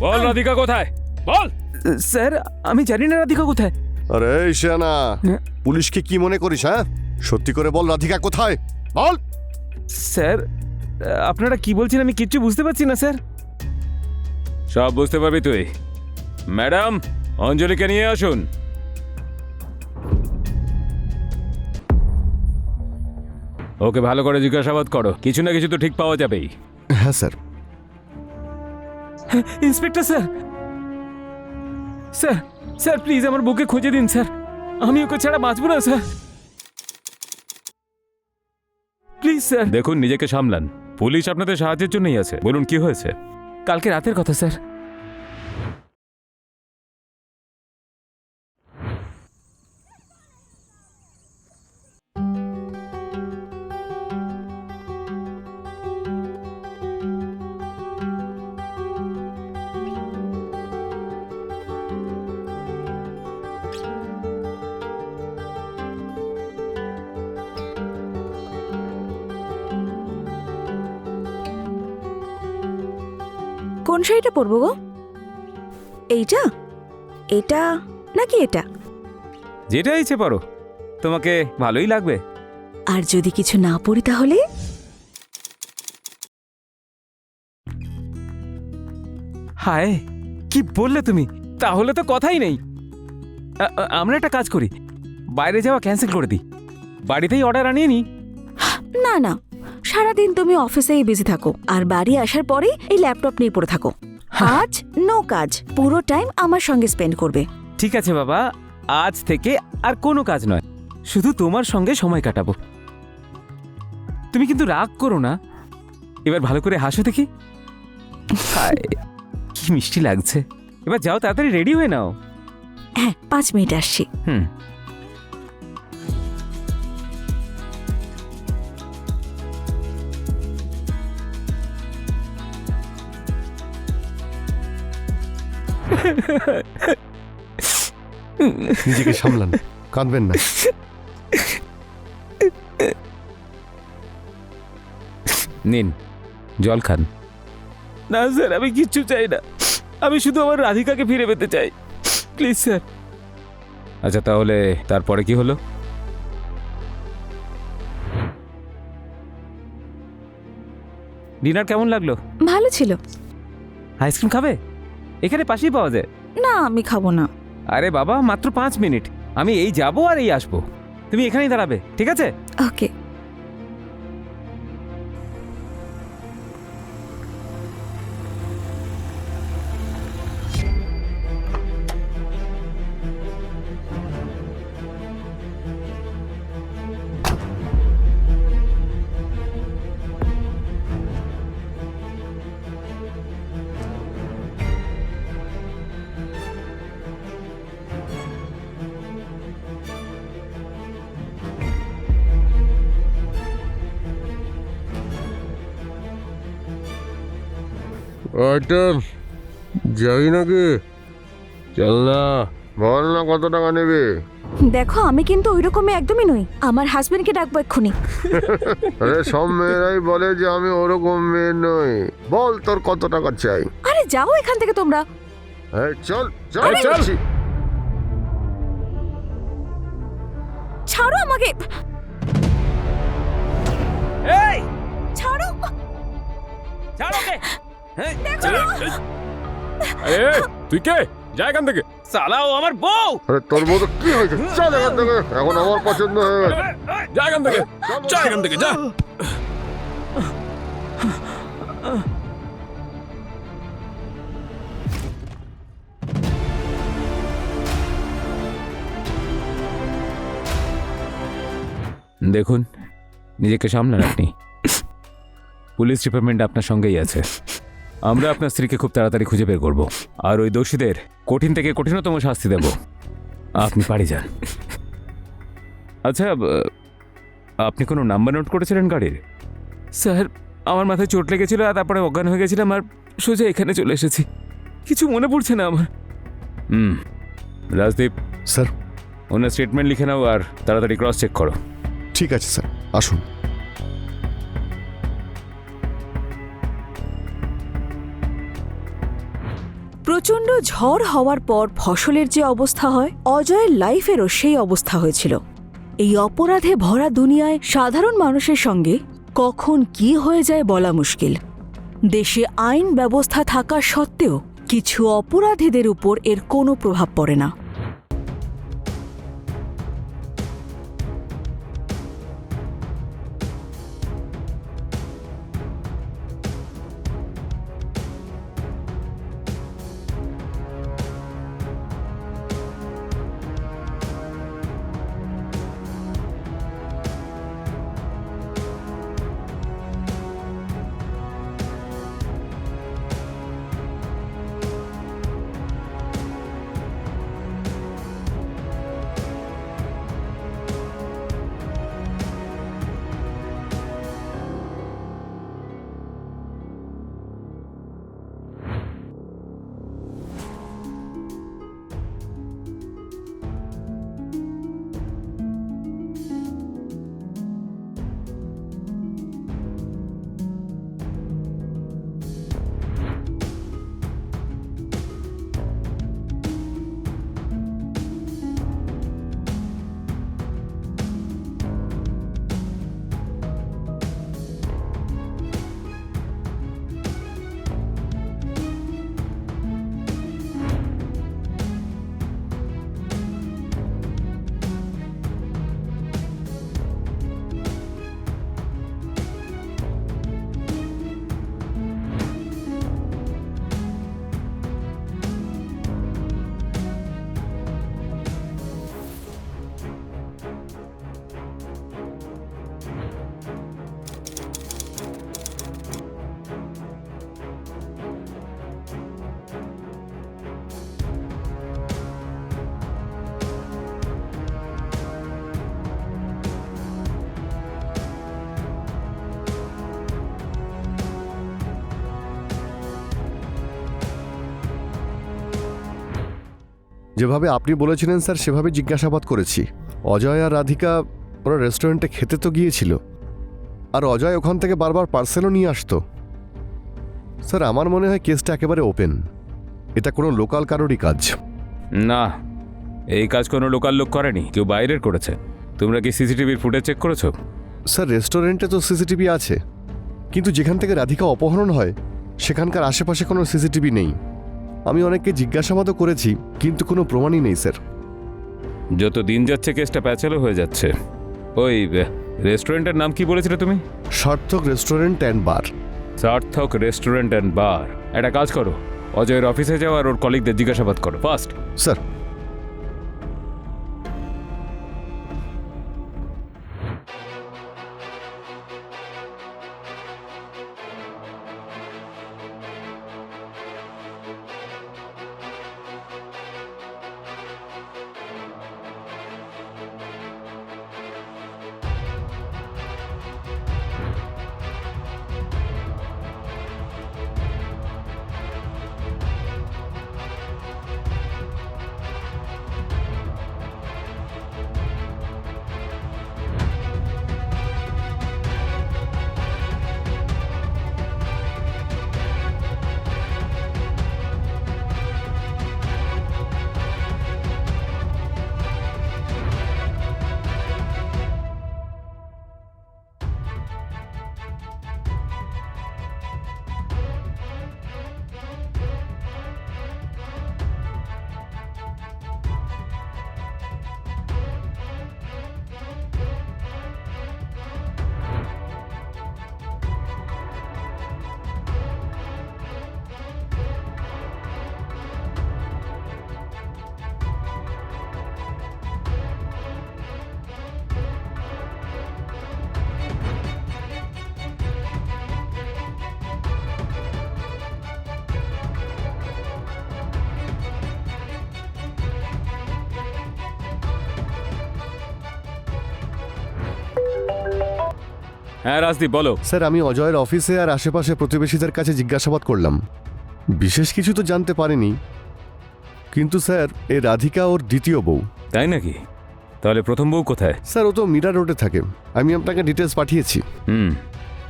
বল রাধিকা কোথায়, বল। স্যার আমি জানি না রাধিকা কোথায়। আরে ঈশানা, পুলিশকে কি মনে করিস? হ্যাঁ, সত্যি করে বল, রাধিকা কোথায় বল। স্যার আপনারা কি বলছেন আমি কিচ্ছু বুঝতে পারছি না স্যার। সব বুঝতে পারবি তুই। ম্যাডাম, অঞ্জলিকে নিয়ে আসুন। ওকে ভালো করে জিজ্ঞাসাবাদ করো, কিছু না কিছু তো ঠিক পাওয়া যাবেই। হ্যাঁ sir. Inspector sir, sir sir please আমার বুকে খুঁজে দিন স্যার, আমি ওকে ছাড়া বাঁচবো না স্যার, প্লিজ স্যার। দেখুন, নিজেকে সামলান, পুলিশ আপনাদের সাহায্যের জন্যই আছে। বলুন কি হয়েছে। কালকে রাতের কথা স্যার। কোন শাড়িটা পরবো গো? এইটা, এটা নাকি এটা? যেটা ইচ্ছে পারো, তোমাকে ভালোই লাগবে। আর যদি কিছু না পরি তাহলে? হায়, কি বললে তুমি? তাহলে তো কথাই নেই। আমরা একটা কাজ করি, বাইরে যাওয়া ক্যান্সেল করে দিই, বাড়িতেই অর্ডার আনিয়ে নি। না না, সারাদিন তুমি অফিসেই বিজি থাকো আর বাড়ি আসার পরে এই ল্যাপটপ নিয়ে পড়ে থাকো। আজ নো কাজ, পুরো টাইম আমার সঙ্গে স্পেন্ড করবে। ঠিক আছে বাবা, আজ থেকে আর কোনো কাজ নয়, শুধু তোমার সঙ্গে সময় কাটাবো। তুমি কিন্তু রাগ করো না, এবার ভালো করে হাসো দেখি। হায়, কি মিষ্টি লাগছে। এবার যাও, তাড়াতাড়ি রেডি হয়ে নাও। হ্যাঁ, 5 মিনিট আসছি। হুম। নিজেকে সামলান, কাঁদবেন না। নিন, জল খান। না স্যার, আমি কিচ্ছু চাই না, আমি শুধু আমার রাধিকাকে ফিরে পেতে চাই, প্লিজ স্যার। আচ্ছা, তাহলে তারপরে কি হলো? ডিনার কেমন লাগলো? ভালো ছিল। আইসক্রিম খাবে? এখানে পাশেই পাওয়া যায়। না, আমি খাবো না। আরে বাবা, মাত্র 5 মিনিট, আমি এই যাবো আর এই আসবো, তুমি এখানেই দাঁড়াবে, ঠিক আছে? ওকে। আইটেম যাই নাকি? চল না, বল না কত টাকা নেবে? দেখো, আমি কিন্তু ওই রকমই একদমই নই, আমার হাজবেন্ডকে ডাকবো এক্ষুনি। আরে সব মেয়েরাই বলে যে আমি ওরকম মেয়ে নই। বল তোর কত টাকা চাই? আরে যাও এখান থেকে তোমরা। এই চল চল এই চল। বলছি। ছাড়ো আমাকে, এই ছাড়ো। ছাড়ো ওকে। হ্যাঁ, আরে তুই কে? যা এখান থেকে। সালা, ও আমার বউ। আরে তোর বউ তো কি হয়েছে? চল এখান থেকে, এখন আমার পছন্দ হয়ে গেছে। যা এখান থেকে, যা এখান থেকে, যা। দেখুন, নিজেকে সামলান আপনি, পুলিশ ডিপার্টমেন্ট আপনার সঙ্গেই আছে। আমরা আপনার স্ত্রীকে খুব তাড়াতাড়ি খুঁজে বের করব, আর ওই দোষীদের কঠিন থেকে কঠিনতম শাস্তি দেব। আপনি বাড়ি যান। আচ্ছা, আপনি কোনো নাম্বার নোট করেছিলেন গাড়ির? স্যার, আমার মাথায় চোট লেগেছিল আর তারপরে অজ্ঞান হয়ে গেছিলাম আর সোজা এখানে চলে এসেছি, কিছু মনে পড়ছে না আমার। রাজদীপ স্যার। ওনার স্টেটমেন্ট লিখে নাও আর তাড়াতাড়ি ক্রস চেক করো। ঠিক আছে স্যার, আসুন। প্রচণ্ড ঝড় হওয়ার পর ফসলের যে অবস্থা হয়, অজয়ের লাইফেরও সেই অবস্থা হয়েছিল। এই অপরাধে ভরা দুনিয়ায় সাধারণ মানুষের সঙ্গে কখন কি হয়ে যায় বলা মুশকিল। দেশে আইন ব্যবস্থা থাকা সত্ত্বেও কিছু অপরাধীদের উপর এর কোনো প্রভাব পড়ে না। যেভাবে আপনি বলেছিলেন স্যার সেভাবে জিজ্ঞাসাবাদ করেছি। অজয় আর রাধিকা ওরা রেস্টুরেন্টে খেতে তো গিয়েছিল, আর অজয় ওখান থেকে বারবার পার্সেলও নিয়ে আসতো। স্যার আমার মনে হয় কেসটা একেবারে ওপেন, এটা কোনো লোকাল কারোরই কাজ। না, এই কাজ কোনো লোকাল লোক করেনি, কেউ বাইরের করেছে। তোমরা কি সিসিটিভির ফুটেজ চেক করেছো? স্যার রেস্টুরেন্টে তো সিসিটিভি আছে, কিন্তু যেখান থেকে রাধিকা অপহরণ হয় সেখানকার আশেপাশে কোনো সিসিটিভি নেই। আমি অনেককে জিজ্ঞাসাবাদও করেছি, কিন্তু কোনো প্রমাণই নেই স্যার। যত দিন যাচ্ছে কেসটা প্যাচালো হয়ে যাচ্ছে। ওই রেস্টুরেন্টের নাম কি বলেছিলে তুমি? সার্থক রেস্টুরেন্ট অ্যান্ড বার। সার্থক রেস্টুরেন্ট অ্যান্ড বার। একটা কাজ করো, অজয়ের অফিসে যাও আর ওর কলিগদের জিজ্ঞাসাবাদ করো ফার্স্ট। স্যার হ্যাঁ রাজদীপ বলো। স্যার আমি অজয়ের অফিসে আর আশেপাশে প্রতিবেশীদের কাছে জিজ্ঞাসাবাদ করলাম, বিশেষ কিছু তো জানতে পারিনি। কিন্তু স্যার এ রাধিকা ওর দ্বিতীয় বউ। তাই নাকি? তাহলে প্রথম বউ কোথায়? স্যার ও তো মিরা রোডে থাকে, আমি আপনাকে ডিটেলস পাঠিয়েছি।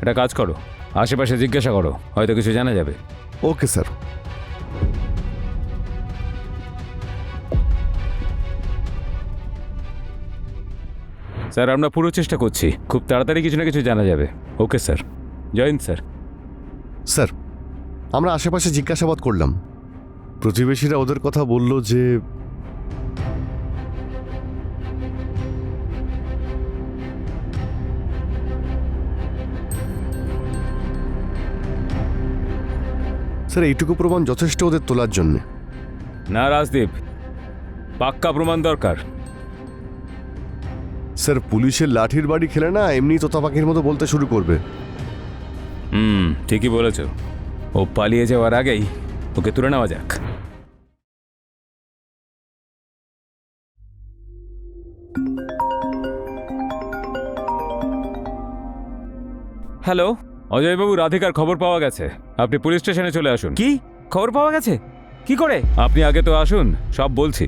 একটা কাজ করো, আশেপাশে জিজ্ঞাসা করো, হয়তো কিছু জানা যাবে। Okay sir. স্যার আমরা পুরো চেষ্টা করছি, খুব তাড়াতাড়ি কিছু না কিছু জানা যাবে। Okay sir, join sir. Sir, আমরা আশেপাশে জিজ্ঞাসাবাদ করলাম, প্রতিবেশীরা ওদের কথা বলল যে স্যার এইটুকু প্রমাণ যথেষ্ট ওদের তোলার জন্যে। না রাজদীপ, পাক্কা প্রমাণ দরকার। স্যার পুলিশের লাঠির বাড়ি খেলে না এমনি তোতা পাখির মতো বলতে শুরু করবে। ঠিকই বলেছ, ও পালিয়ে যাওয়ার আগেই ওকে তুলে নেওয়া যাক। হ্যালো, অজয়বাবু, রাধিকার খবর পাওয়া গেছে, আপনি পুলিশ স্টেশনে চলে আসুন। কি খবর পাওয়া গেছে? কি করে? আপনি আগে তো আসুন, সব বলছি।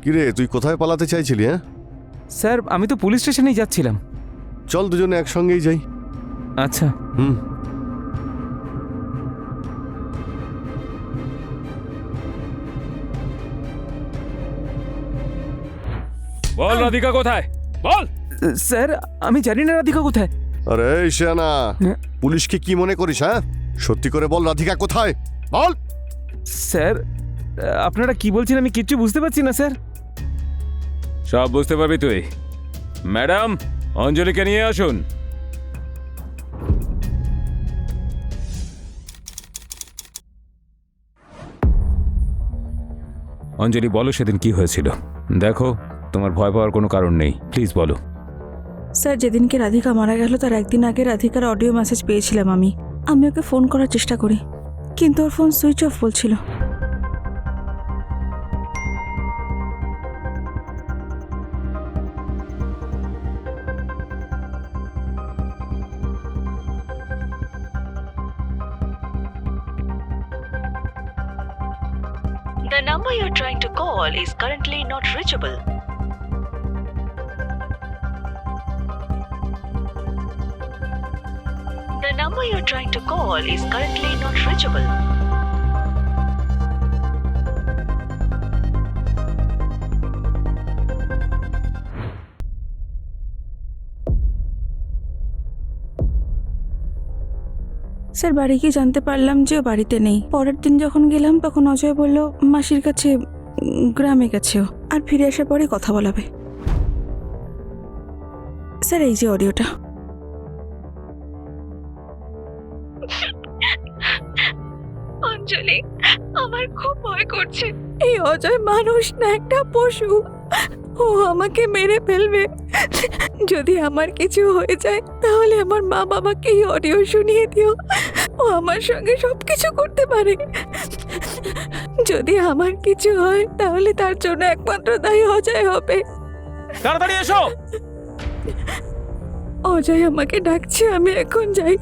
কিরে, তুই কোথায় পালাতে চাইছিলি? হ্যাঁ, স্যার আমি তো পুলিশ স্টেশনেই যাচ্ছিলাম। চল দুজনে একসঙ্গেই যাই। আচ্ছা। বল রাধিকা কোথায়, বল। স্যার আমি জানি না রাধিকা কোথায়। আরে শিয়ানা, হ্যাঁ? পুলিশকে কি মনে করিস? হ্যাঁ, সত্যি করে বল, রাধিকা কোথায়? বল। স্যার আপনারা কি বলছেন আমি কিচ্ছু বুঝতে পারছি না স্যার। সব বুঝতে পারবি তুই। ম্যাডাম, অঞ্জলিকে নিয়ে আসুন। অঞ্জলি, বলো সেদিন কি হয়েছিল। দেখো, তোমার ভয় পাওয়ার কোনো কারণ নেই, প্লিজ বলো। স্যার, যেদিনকে রাধিকা মারা গেল তার একদিন আগে রাধিকার অডিও মেসেজ পেয়েছিলাম আমি ওকে ফোন করার চেষ্টা করি, কিন্তু ওর ফোন সুইচ অফ বলছিল। The number you're trying to call is currently not reachable. The number you're trying to call is currently not reachable. Sir, বাড়ি গিয়ে জানতে পারলাম যে ও বাড়িতে নেই। পরের দিন যখন গেলাম তখন অজয় বলল মাসির কাছে গ্রামে গেছে ও, আর ফিরে আসার পরে কথা বলাবে। স্যার, এই যে অডিওটা। অঞ্জলি, আমার খুব ভয় করছে। এই অজয় মানুষ না, একটা পশু। ও আমাকে মেরে ফেলবে। যদি আমার কিছু হয়ে যায় তাহলে আমার মা বাবাকে এই অডিও শুনিয়ে দিও। ও আমার সঙ্গে সবকিছু করতে পারে। যদি আমার কিছু হয় তাহলে তার জন্য একমাত্র দায়ী অজয় হবে। তাড়াতাড়ি এসো। অজয় আমাকে ডাকছে, আমি এখন যাই।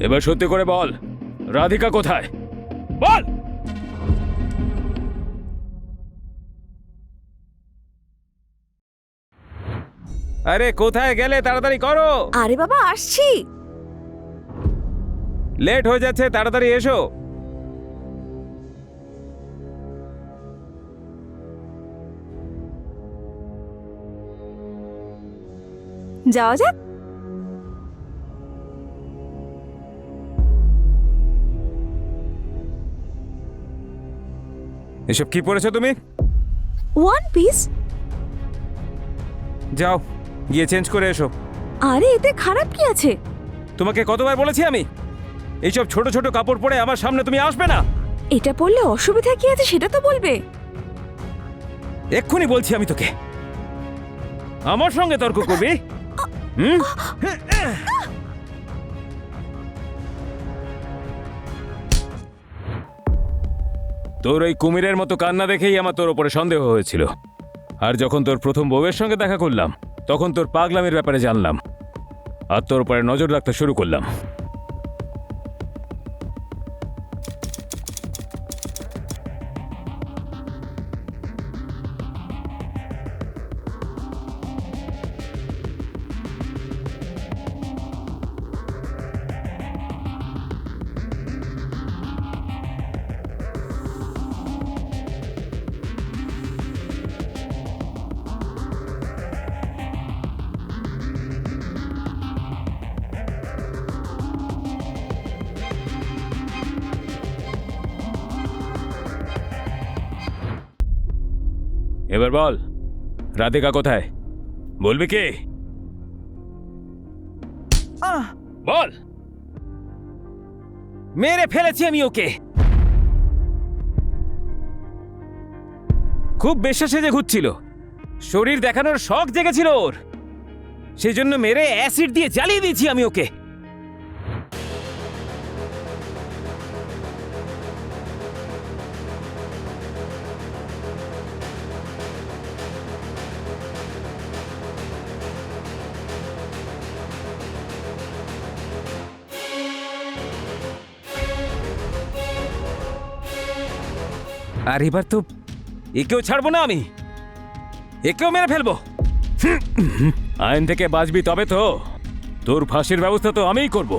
এবার সত্যি করে বল, রাধিকা কোথায়, বল। আরে কোথায় গেলে, তাড়াতাড়ি করো। আরে বাবা, আসছি। লেট হয়ে যাচ্ছে, তাড়াতাড়ি এসো। যাওয়া যাক। এসব কি পড়েছো তুমি? One piece? যাও গিয়ে চেঞ্জ করে এসো। আরে এতে খারাপ কি আছে? তোমাকে কতবার বলেছি আমি, এইসব ছোট ছোট কাপড় পরে আমার সামনে তুমি আসবে না। এটা পরলে অসুবিধা কি আছে সেটা তো বলবে। এক্ষুনি বলছি আমি তোকে, আমার সঙ্গে তর্ক করবি? তোর ওই কুমিরের মতো কান্না দেখেই আমার তোর ওপরে সন্দেহ হয়েছিল। আর যখন তোর প্রথম বউয়ের সঙ্গে দেখা করলাম তখন তোর পাগলামের ব্যাপারে জানলাম আর তোর উপরে নজর রাখতে শুরু করলাম। এবার বল, রাধিকা কোথায়? বলবি কি? বল। মেরে ফেলেছি আমি ওকে। খুব বেশ্যা সেজে ঘুরছিল, শরীর দেখানোর শখ জেগেছিল ওর, সেই জন্য মেরে অ্যাসিড দিয়ে জ্বালিয়ে দিয়েছি আমি ওকে। আর এবার তো একেও ছাড়বো না আমি, একেও মেরে ফেলবো। আইন থেকে বাঁচবি তবে তো। তোর ফাঁসির ব্যবস্থা তো আমিই করব।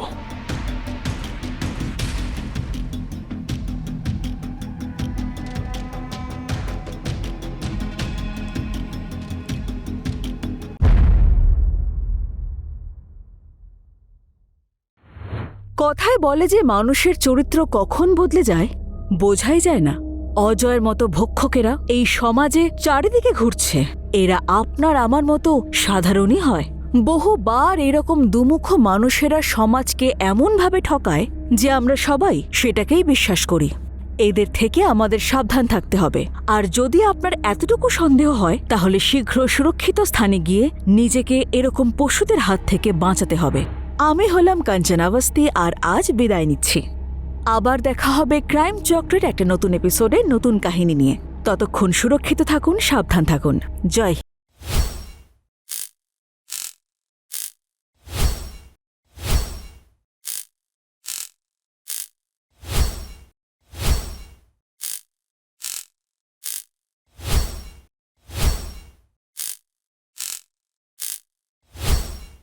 কথায় বলে যে মানুষের চরিত্র কখন বদলে যায় বোঝাই যায় না। অজয়ের মতো ভক্ষকেরা এই সমাজে চারিদিকে ঘুরছে। এরা আপনার আমার মতো সাধারণই হয়। বহুবার এরকম দুমুখ মানুষেরা সমাজকে এমনভাবে ঠকায় যে আমরা সবাই সেটাকেই বিশ্বাস করি। এদের থেকে আমাদের সাবধান থাকতে হবে। আর যদি আপনার এতটুকু সন্দেহ হয় তাহলে শীঘ্র সুরক্ষিত স্থানে গিয়ে নিজেকে এরকম পশুদের হাত থেকে বাঁচাতে হবে। আমি হলাম কাঞ্চনা আওয়াস্তি আর আজ বিদায় নিচ্ছি। আবার দেখা হবে ক্রাইম চক্রের একটা নতুন এপিসোডে নতুন কাহিনী নিয়ে। ততক্ষণ সুরক্ষিত থাকুন, সাবধান থাকুন। জয় হিন্দ।